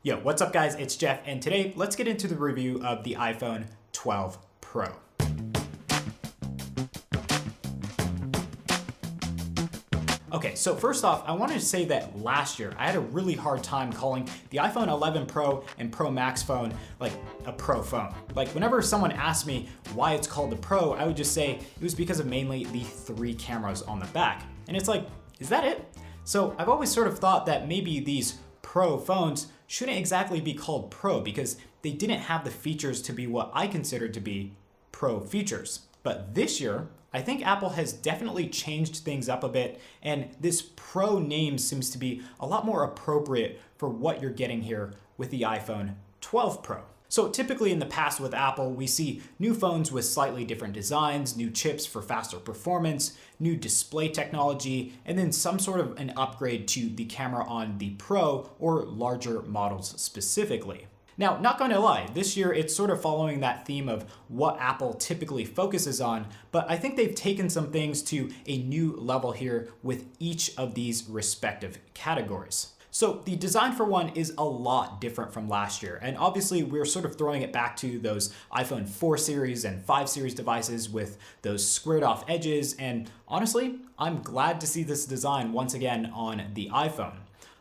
Yo, what's up guys? It's Jeff, and today let's get into the review of the iPhone 12 Pro. Okay, so first off, I wanted to say that last year I had a really hard time calling the iPhone 11 Pro and Pro Max phone like a Pro phone. Like whenever someone asked me why it's called the Pro, I would just say it was because of mainly the 3 cameras on the back. And it's like, is that it? So I've always sort of thought that maybe these Pro phones shouldn't exactly be called Pro because they didn't have the features to be what I consider to be Pro features. But this year, I think Apple has definitely changed things up a bit, and this Pro name seems to be a lot more appropriate for what you're getting here with the iPhone 12 Pro. So typically in the past with Apple, we see new phones with slightly different designs, new chips for faster performance, new display technology, and then some sort of an upgrade to the camera on the Pro or larger models specifically. Now, not going to lie, this year it's sort of following that theme of what Apple typically focuses on, but I think they've taken some things to a new level here with each of these respective categories. So the design for one is a lot different from last year, and obviously we're sort of throwing it back to those iPhone 4 series and 5 series devices with those squared off edges, and honestly, I'm glad to see this design once again on the iPhone.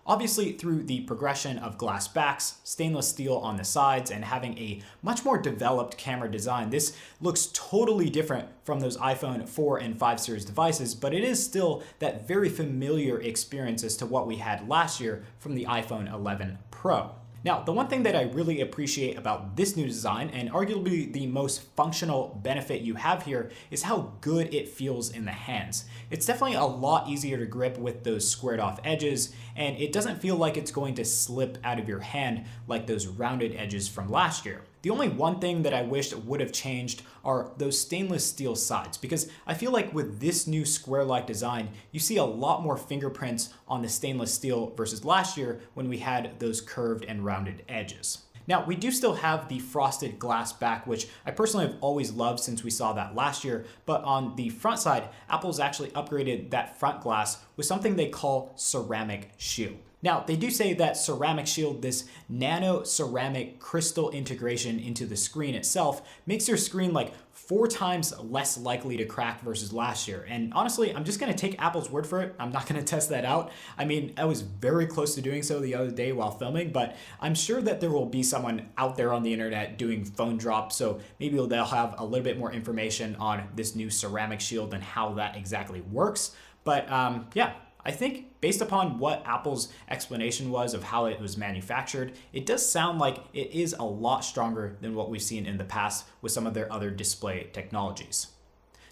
Obviously, through the progression of glass backs, stainless steel on the sides, and having a much more developed camera design, this looks totally different from those iPhone 4 and 5 series devices, but it is still that very familiar experience as to what we had last year from the iPhone 11 Pro. Now, the one thing that I really appreciate about this new design, and arguably the most functional benefit you have here, is how good it feels in the hands. It's definitely a lot easier to grip with those squared off edges, and it doesn't feel like it's going to slip out of your hand like those rounded edges from last year. The only one thing that I wish would have changed are those stainless steel sides, because I feel like with this new square-like design, you see a lot more fingerprints on the stainless steel versus last year when we had those curved and rounded edges. Now, we do still have the frosted glass back, which I personally have always loved since we saw that last year, but on the front side, Apple's actually upgraded that front glass with something they call ceramic shield. Now, they do say that ceramic shield, this nano ceramic crystal integration into the screen itself, makes your screen like 4 times less likely to crack versus last year. And honestly, I'm just gonna take Apple's word for it. I'm not gonna test that out. I mean, I was very close to doing so the other day while filming, but I'm sure that there will be someone out there on the internet doing phone drops, so maybe they'll have a little bit more information on this new ceramic shield and how that exactly works. But yeah. I think based upon what Apple's explanation was of how it was manufactured, it does sound like it is a lot stronger than what we've seen in the past with some of their other display technologies.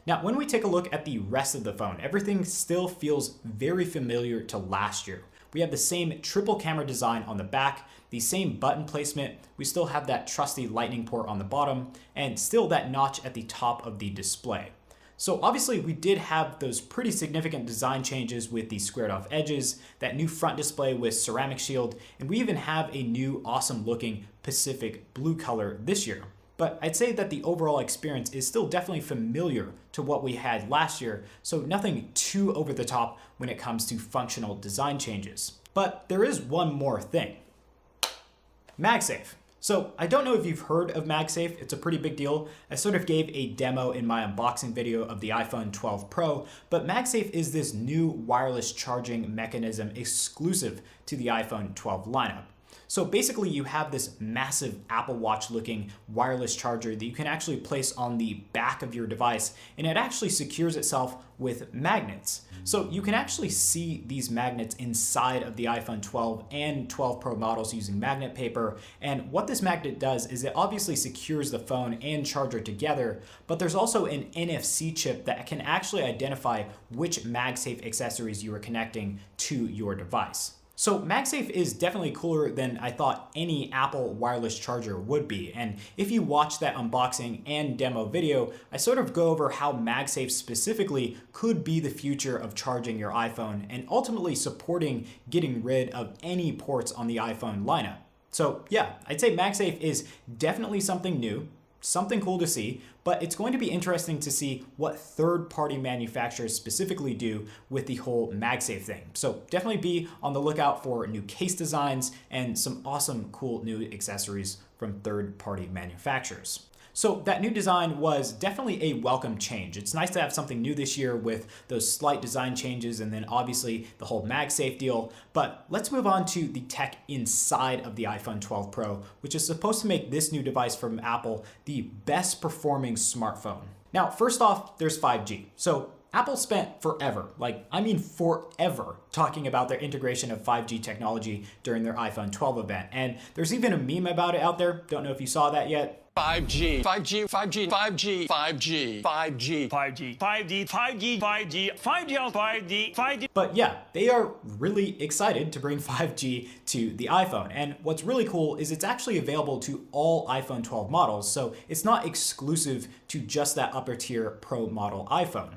Now, when we take a look at the rest of the phone, everything still feels very familiar to last year. We have the same triple camera design on the back, the same button placement, we still have that trusty lightning port on the bottom, and still that notch at the top of the display. So obviously we did have those pretty significant design changes with the squared off edges, that new front display with ceramic shield, and we even have a new awesome looking Pacific blue color this year. But I'd say that the overall experience is still definitely familiar to what we had last year, so nothing too over the top when it comes to functional design changes. But there is one more thing. MagSafe. So I don't know if you've heard of MagSafe, it's a pretty big deal. I sort of gave a demo in my unboxing video of the iPhone 12 Pro, but MagSafe is this new wireless charging mechanism exclusive to the iPhone 12 lineup. So basically you have this massive Apple Watch looking wireless charger that you can actually place on the back of your device, and it actually secures itself with magnets. So you can actually see these magnets inside of the iPhone 12 and 12 Pro models using magnet paper. And what this magnet does is it obviously secures the phone and charger together, but there's also an NFC chip that can actually identify which MagSafe accessories you are connecting to your device. So MagSafe is definitely cooler than I thought any Apple wireless charger would be. And if you watch that unboxing and demo video, I sort of go over how MagSafe specifically could be the future of charging your iPhone and ultimately supporting getting rid of any ports on the iPhone lineup. So yeah, I'd say MagSafe is definitely something new. something cool to see, but it's going to be interesting to see what third-party manufacturers specifically do with the whole MagSafe thing. So definitely be on the lookout for new case designs and some awesome, cool new accessories from third-party manufacturers. So that new design was definitely a welcome change. It's nice to have something new this year with those slight design changes and then obviously the whole MagSafe deal. But let's move on to the tech inside of the iPhone 12 Pro, which is supposed to make this new device from Apple the best performing smartphone. Now, first off, there's 5G. So Apple spent forever, forever, talking about their integration of 5G technology during their iPhone 12 event. And there's even a meme about it out there. Don't know if you saw that yet. 5G, 5G, 5G, 5G, 5G, 5G, 5G, 5G, 5G, 5G, 5G, 5G, 5G. But yeah, they are really excited to bring 5G to the iPhone. And what's really cool is it's actually available to all iPhone 12 models, so it's not exclusive to just that upper tier Pro model iPhone.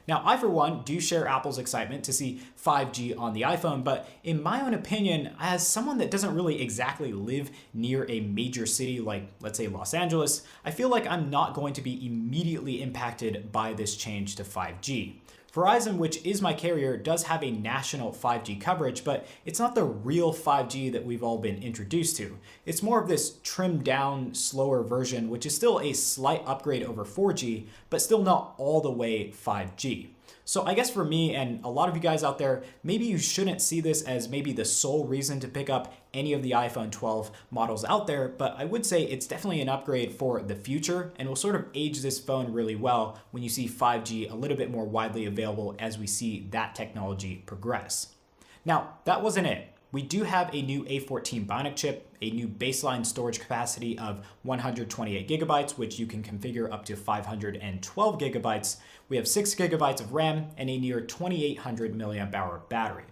Now, I, for one, do share Apple's excitement to see 5G on the iPhone, but in my own opinion, as someone that doesn't really exactly live near a major city like, let's say, Los Angeles, I feel like I'm not going to be immediately impacted by this change to 5G. Verizon, which is my carrier, does have a national 5G coverage, but it's not the real 5G that we've all been introduced to. It's more of this trimmed down, slower version, which is still a slight upgrade over 4G, but still not all the way 5G. So I guess for me and a lot of you guys out there, maybe you shouldn't see this as maybe the sole reason to pick up any of the iPhone 12 models out there, but I would say it's definitely an upgrade for the future and will sort of age this phone really well when you see 5G a little bit more widely available as we see that technology progress. Now, that wasn't it. We do have a new A14 Bionic chip, a new baseline storage capacity of 128 gigabytes, which you can configure up to 512 gigabytes. We have 6 gigabytes of RAM and a near 2800 milliamp hour battery.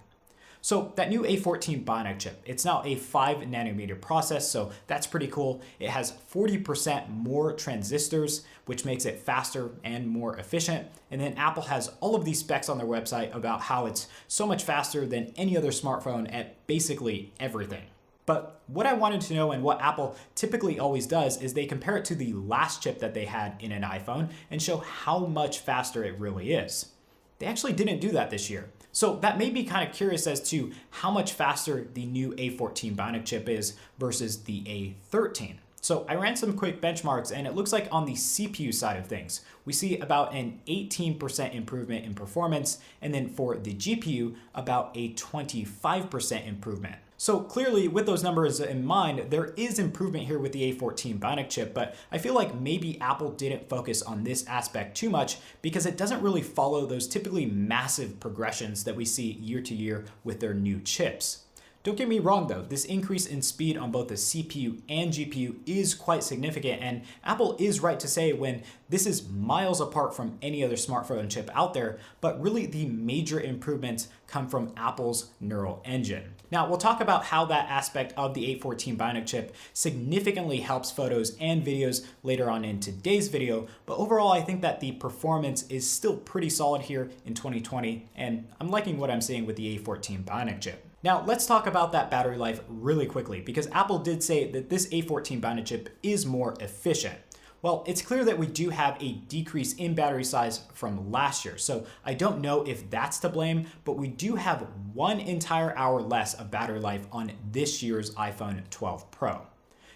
So that new A14 Bionic chip, it's now a 5 nanometer process, so that's pretty cool. It has 40% more transistors, which makes it faster and more efficient. And then Apple has all of these specs on their website about how it's so much faster than any other smartphone at basically everything. But what I wanted to know and what Apple typically always does is they compare it to the last chip that they had in an iPhone and show how much faster it really is. They actually didn't do that this year. So that made me kind of curious as to how much faster the new A14 Bionic chip is versus the A13. So I ran some quick benchmarks and it looks like on the CPU side of things, we see about an 18% improvement in performance, and then for the GPU, about a 25% improvement. So clearly with those numbers in mind, there is improvement here with the A14 Bionic chip, but I feel like maybe Apple didn't focus on this aspect too much because it doesn't really follow those typically massive progressions that we see year to year with their new chips. Don't get me wrong though, this increase in speed on both the CPU and GPU is quite significant, and Apple is right to say when this is miles apart from any other smartphone chip out there, but really the major improvements come from Apple's neural engine. Now we'll talk about how that aspect of the A14 Bionic chip significantly helps photos and videos later on in today's video, but overall I think that the performance is still pretty solid here in 2020, and I'm liking what I'm seeing with the A14 Bionic chip. Now let's talk about that battery life really quickly, because Apple did say that this A14 Bionic chip is more efficient. Well, it's clear that we do have a decrease in battery size from last year, so I don't know if that's to blame, but we do have 1 entire hour less of battery life on this year's iPhone 12 Pro.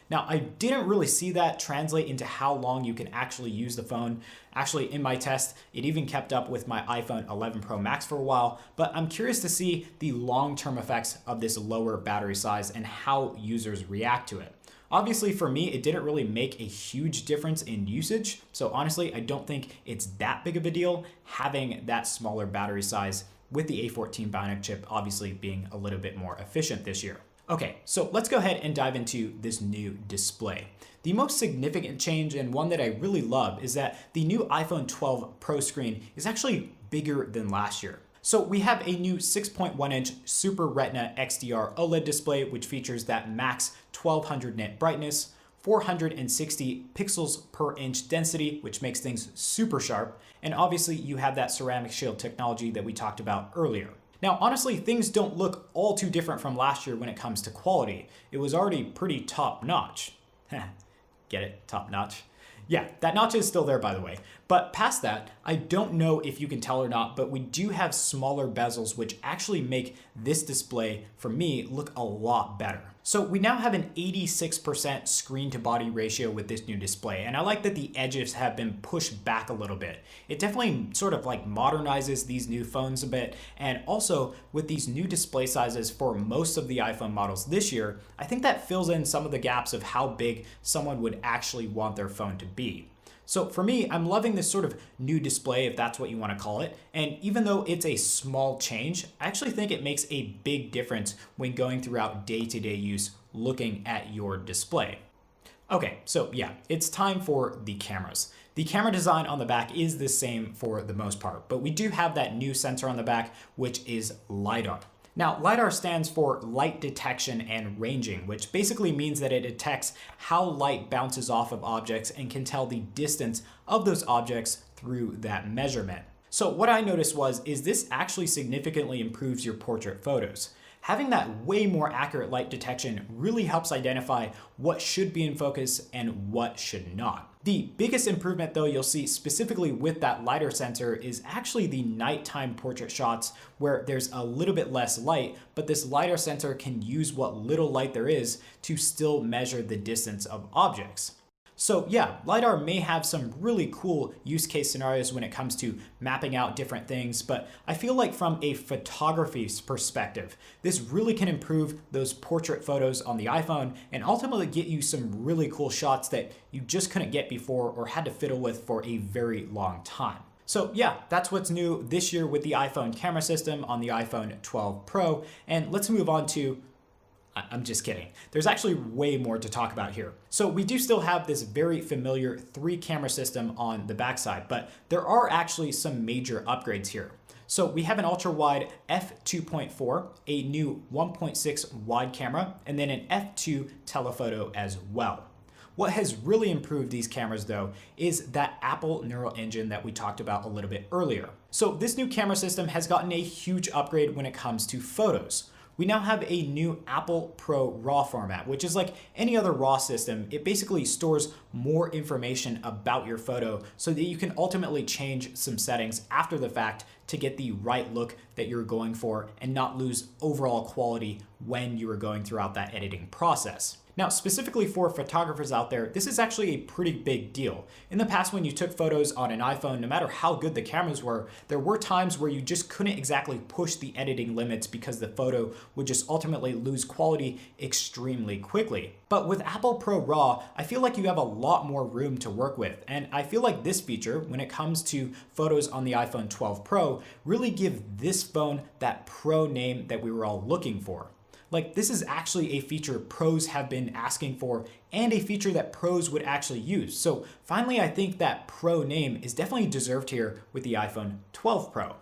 Now, I didn't really see that translate into how long you can actually use the phone. Actually, in my test, it even kept up with my iPhone 11 Pro Max for a while, but I'm curious to see the long-term effects of this lower battery size and how users react to it. Obviously, for me, it didn't really make a huge difference in usage, so honestly, I don't think it's that big of a deal having that smaller battery size with the A14 Bionic chip obviously being a little bit more efficient this year. Okay, so let's go ahead and dive into this new display. The most significant change, and one that I really love, is that the new iPhone 12 Pro screen is actually bigger than last year. So we have a new 6.1-inch Super Retina XDR OLED display, which features that max 1200 nit brightness, 460 pixels per inch density, which makes things super sharp, and obviously you have that ceramic shield technology that we talked about earlier. Now, honestly, things don't look all too different from last year when it comes to quality. It was already pretty top-notch. Get it? Top-notch? Yeah, that notch is still there, by the way. But past that, I don't know if you can tell or not, but we do have smaller bezels, which actually make this display, for me, look a lot better. So we now have an 86% screen to body ratio with this new display, and I like that the edges have been pushed back a little bit. It definitely sort of like modernizes these new phones a bit, and also with these new display sizes for most of the iPhone models this year, I think that fills in some of the gaps of how big someone would actually want their phone to be. So for me, I'm loving this sort of new display, if that's what you want to call it. And even though it's a small change, I actually think it makes a big difference when going throughout day-to-day use looking at your display. Okay, so yeah, it's time for the cameras. The camera design on the back is the same for the most part, but we do have that new sensor on the back, which is LiDAR. Now, LiDAR stands for light detection and ranging, which basically means that it detects how light bounces off of objects and can tell the distance of those objects through that measurement. So what I noticed is this actually significantly improves your portrait photos. Having that way more accurate light detection really helps identify what should be in focus and what should not. The biggest improvement though you'll see specifically with that LiDAR sensor is actually the nighttime portrait shots where there's a little bit less light, but this LiDAR sensor can use what little light there is to still measure the distance of objects. So yeah, LiDAR may have some really cool use case scenarios when it comes to mapping out different things, but I feel like from a photography perspective, this really can improve those portrait photos on the iPhone and ultimately get you some really cool shots that you just couldn't get before or had to fiddle with for a very long time. So yeah, that's what's new this year with the iPhone camera system on the iPhone 12 Pro. And let's move on to I'm just kidding. There's actually way more to talk about here. So we do still have this very familiar 3-camera system on the backside, but there are actually some major upgrades here. So we have an ultra-wide f2.4, a new 1.6 wide camera, and then an f2 telephoto as well. What has really improved these cameras though is that Apple neural engine that we talked about a little bit earlier. So this new camera system has gotten a huge upgrade when it comes to photos. We now have a new Apple ProRaw format, which is like any other RAW system. It basically stores more information about your photo so that you can ultimately change some settings after the fact to get the right look that you're going for and not lose overall quality when you are going throughout that editing process. Now, specifically for photographers out there, this is actually a pretty big deal. In the past, when you took photos on an iPhone, no matter how good the cameras were, there were times where you just couldn't exactly push the editing limits because the photo would just ultimately lose quality extremely quickly. But with Apple ProRAW, I feel like you have a lot more room to work with. And I feel like this feature, when it comes to photos on the iPhone 12 Pro, really give this phone that Pro name that we were all looking for. Like, this is actually a feature pros have been asking for and a feature that pros would actually use. So finally, I think that Pro name is definitely deserved here with the iPhone 12 Pro.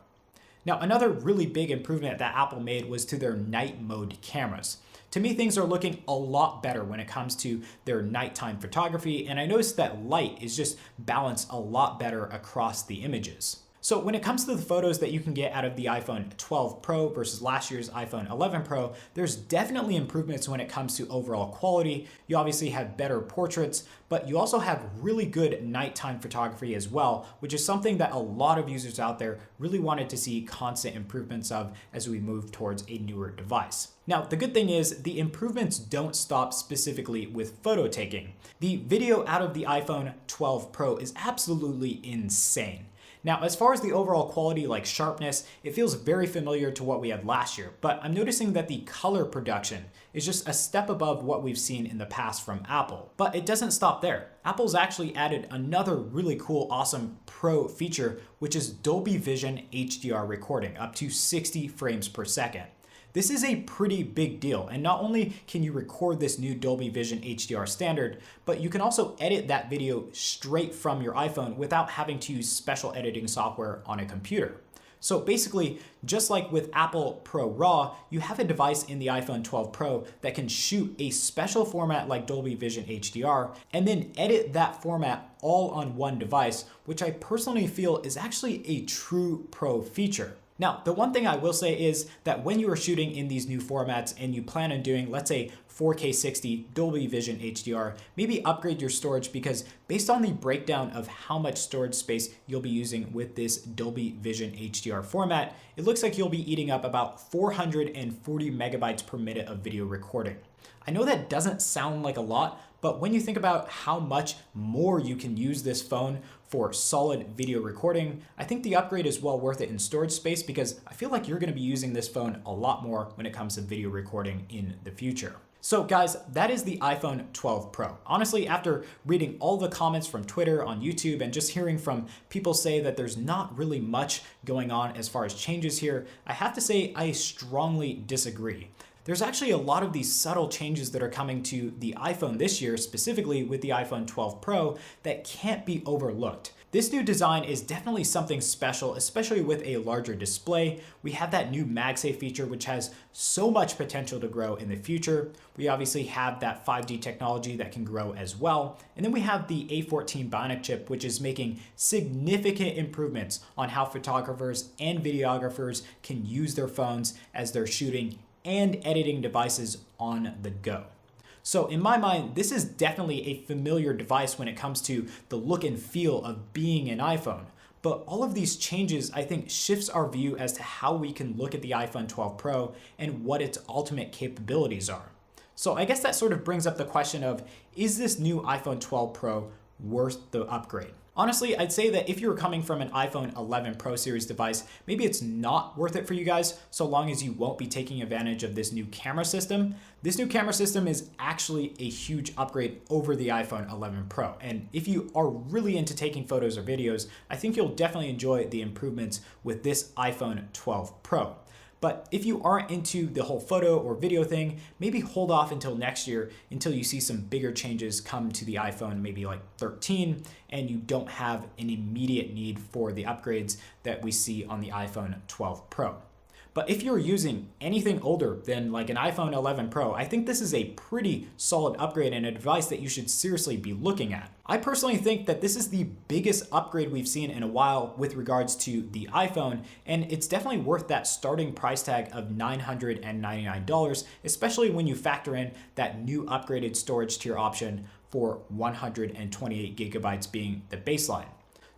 Now, another really big improvement that Apple made was to their night mode cameras. To me, things are looking a lot better when it comes to their nighttime photography, and I noticed that light is just balanced a lot better across the images. So when it comes to the photos that you can get out of the iPhone 12 Pro versus last year's iPhone 11 Pro, there's definitely improvements when it comes to overall quality. You obviously have better portraits, but you also have really good nighttime photography as well, which is something that a lot of users out there really wanted to see constant improvements of as we move towards a newer device. Now, the good thing is the improvements don't stop specifically with photo taking. The video out of the iPhone 12 Pro is absolutely insane. Now, as far as the overall quality, like sharpness, it feels very familiar to what we had last year, but I'm noticing that the color production is just a step above what we've seen in the past from Apple. But it doesn't stop there. Apple's actually added another really cool, awesome Pro feature, which is Dolby Vision HDR recording, up to 60 frames per second. This is a pretty big deal, and not only can you record this new Dolby Vision HDR standard, but you can also edit that video straight from your iPhone without having to use special editing software on a computer. So basically, just like with Apple ProRAW, you have a device in the iPhone 12 Pro that can shoot a special format like Dolby Vision HDR and then edit that format all on one device, which I personally feel is actually a true pro feature. Now, the one thing I will say is that when you are shooting in these new formats and you plan on doing, let's say, 4K 60 Dolby Vision HDR, maybe upgrade your storage, because based on the breakdown of how much storage space you'll be using with this Dolby Vision HDR format, it looks like you'll be eating up about 440 megabytes per minute of video recording. I know that doesn't sound like a lot, but when you think about how much more you can use this phone for solid video recording, I think the upgrade is well worth it in storage space, because I feel like you're going to be using this phone a lot more when it comes to video recording in the future. So guys, that is the iPhone 12 Pro. Honestly, after reading all the comments from Twitter, on YouTube, and just hearing from people say that there's not really much going on as far as changes here, I have to say I strongly disagree. There's actually a lot of these subtle changes that are coming to the iPhone this year, specifically with the iPhone 12 Pro, that can't be overlooked. This new design is definitely something special, especially with a larger display. We have that new MagSafe feature, which has so much potential to grow in the future. We obviously have that 5G technology that can grow as well. And then we have the A14 Bionic chip, which is making significant improvements on how photographers and videographers can use their phones as they're shooting and editing devices on the go. So in my mind, this is definitely a familiar device when it comes to the look and feel of being an iPhone. But all of these changes, I think, shifts our view as to how we can look at the iPhone 12 Pro and what its ultimate capabilities are. So I guess that sort of brings up the question of, is this new iPhone 12 Pro worth the upgrade? Honestly, I'd say that if you were coming from an iPhone 11 Pro series device, maybe it's not worth it for you guys, so long as you won't be taking advantage of this new camera system. This new camera system is actually a huge upgrade over the iPhone 11 Pro. And if you are really into taking photos or videos, I think you'll definitely enjoy the improvements with this iPhone 12 Pro. But if you aren't into the whole photo or video thing, maybe hold off until next year until you see some bigger changes come to the iPhone, maybe like 13, and you don't have an immediate need for the upgrades that we see on the iPhone 12 Pro. But if you're using anything older than like an iPhone 11 Pro, I think this is a pretty solid upgrade and a device that you should seriously be looking at. I personally think that this is the biggest upgrade we've seen in a while with regards to the iPhone, and it's definitely worth that starting price tag of $999, especially when you factor in that new upgraded storage tier option for 128 gigabytes being the baseline.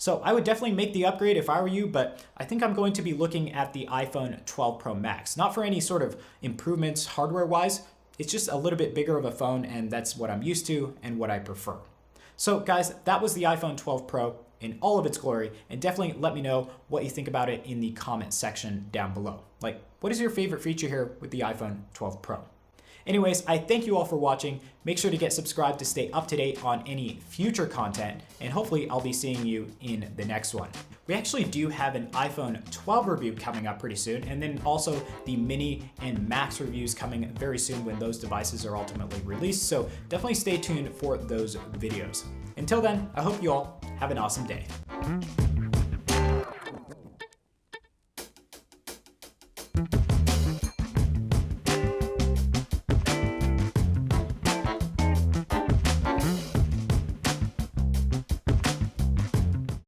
So I would definitely make the upgrade if I were you, but I think I'm going to be looking at the iPhone 12 Pro Max. Not for any sort of improvements hardware-wise, it's just a little bit bigger of a phone, and that's what I'm used to and what I prefer. So guys, that was the iPhone 12 Pro in all of its glory, and definitely let me know what you think about it in the comment section down below. Like, what is your favorite feature here with the iPhone 12 Pro? Anyways, I thank you all for watching. Make sure to get subscribed to stay up to date on any future content, and hopefully I'll be seeing you in the next one. We actually do have an iPhone 12 review coming up pretty soon, and then also the mini and max reviews coming very soon when those devices are ultimately released, so definitely stay tuned for those videos. Until then, I hope you all have an awesome day.